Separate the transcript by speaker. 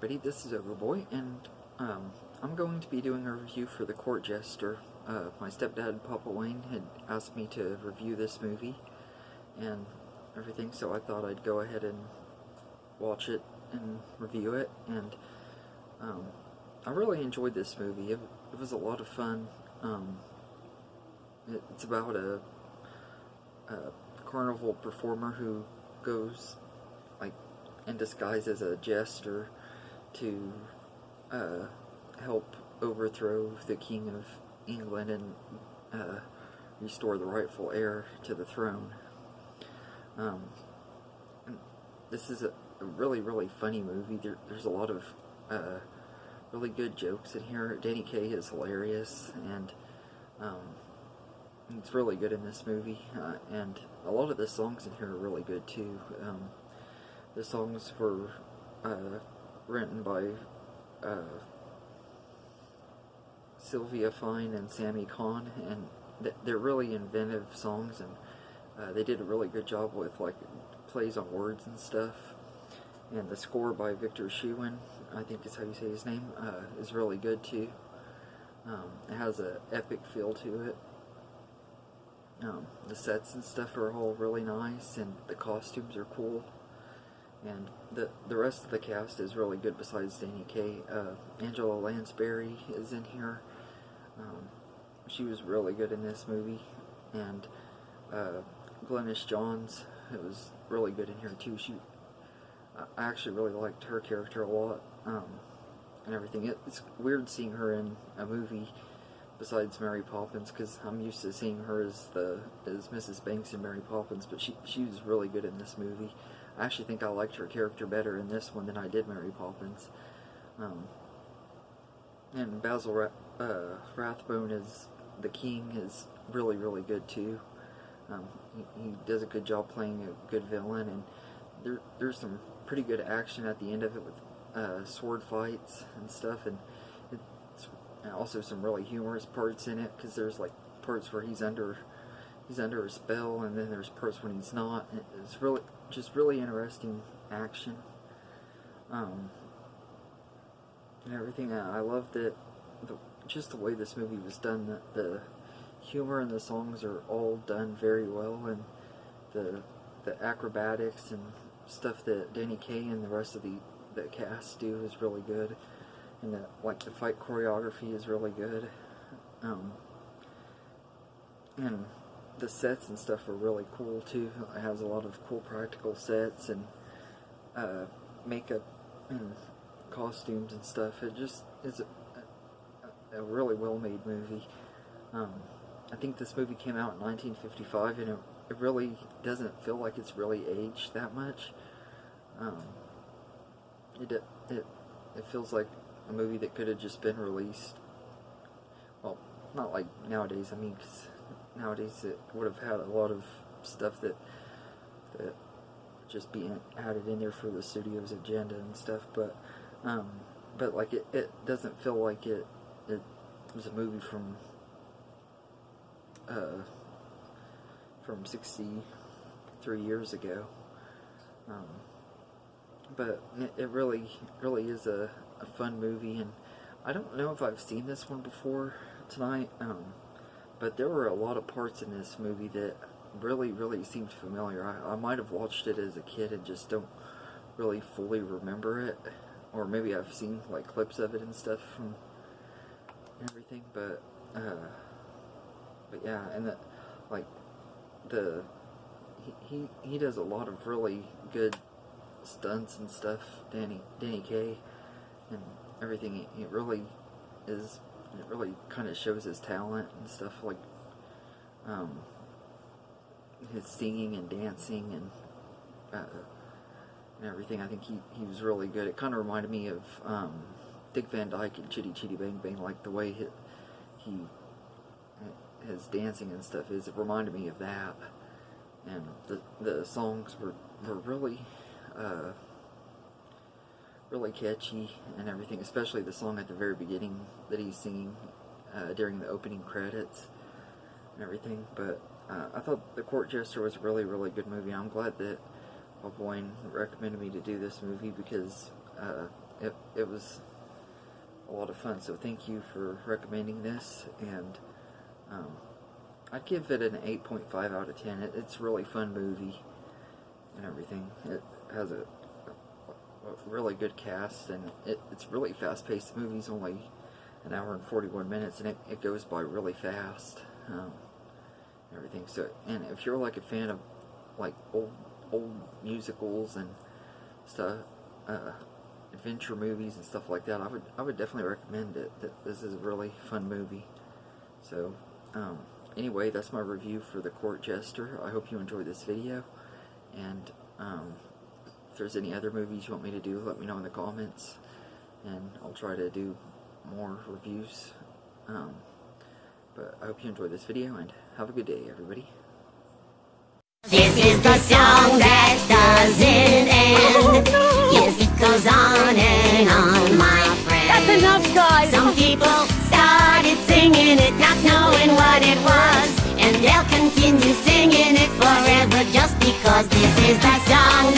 Speaker 1: everybody, this is Overboy, and I'm going to be doing a review for The Court Jester. My stepdad, Papa Wayne, had asked me to review this movie and everything, so I thought I'd go ahead and watch it and review it, and I really enjoyed this movie. It was a lot of fun. It's about a carnival performer who goes in disguise as a jester to help overthrow the King of England and restore the rightful heir to the throne. This is a really funny movie. There's a lot of really good jokes in here. Danny Kaye is hilarious, and it's really good in this movie. And a lot of the songs in here are really good too. The songs were written by Sylvia Fine and Sammy Kahn, and they're really inventive songs, and they did a really good job with plays on words and stuff. And the score by Victor Schumann, I think is how you say his name, is really good too. It has an epic feel to it. The sets and stuff are all really nice, and the costumes are cool. And the rest of the cast is really good besides Danny Kaye. Angela Lansbury is in here. She was really good in this movie. And Glynis Johns, it was really good in here too. I actually really liked her character a lot, and everything. It's weird seeing her in a movie besides Mary Poppins, because I'm used to seeing her as Mrs. Banks in Mary Poppins, but she was really good in this movie. I actually think I liked her character better in this one than I did Mary Poppins. And Basil Rathbone as the king is really good too. He does a good job playing a good villain, and there's some pretty good action at the end of it with sword fights and stuff, and it's also some really humorous parts in it, because there's parts where he's under a spell, and then there's parts when he's not. It's really interesting action, and everything. I love that just the way this movie was done. The humor and the songs are all done very well, and the acrobatics and stuff that Danny Kaye and the rest of the cast do is really good, and the fight choreography is really good, and the sets and stuff are really cool too. It has a lot of cool practical sets and makeup and costumes and stuff. It just is a really well made movie. I think this movie came out in 1955, and it really doesn't feel like it's really aged that much. It feels like a movie that could have just been released. Well, not like nowadays. I mean, 'cause nowadays it would have had a lot of stuff that just being added in there for the studio's agenda and stuff. But it doesn't feel like it was a movie from 63 years ago. But it really is a fun movie, and I don't know if I've seen this one before tonight, but there were a lot of parts in this movie that really seemed familiar. I might have watched it as a kid and just don't really fully remember it, or maybe I've seen clips of it and stuff from everything, but yeah, and he does a lot of really good stunts and stuff, Danny Kaye, and everything. It really kind of shows his talent and stuff, his singing and dancing and everything. I think he was really good. It kind of reminded me of Dick Van Dyke and Chitty Chitty Bang Bang, the way his dancing and stuff is. It reminded me of that, and the songs were really catchy and everything, especially the song at the very beginning that he's singing during the opening credits and everything. But I thought The Court Jester was a really good movie. I'm glad that Bob Wayne recommended me to do this movie, because it was a lot of fun. So thank you for recommending this, and I'd give it an 8.5 out of 10. It's a really fun movie and everything. It has a really good cast, and it's really fast-paced. The movie's only an hour and 41 minutes, and it goes by really fast. Everything. So, and if you're like a fan of like old musicals and stuff, adventure movies and stuff like that, I would definitely recommend it. This is a really fun movie. So anyway, that's my review for the Court Jester. I hope you enjoyed this video, and if there's any other movies you want me to do, let me know in the comments, and I'll try to do more reviews. But I hope you enjoyed this video, and have a good day, everybody.
Speaker 2: This is the song that doesn't end. Yes, it goes on and on, my friend.
Speaker 3: That's enough, guys.
Speaker 2: Some people started singing it, not knowing what it was, and they'll continue singing it forever just because this is the song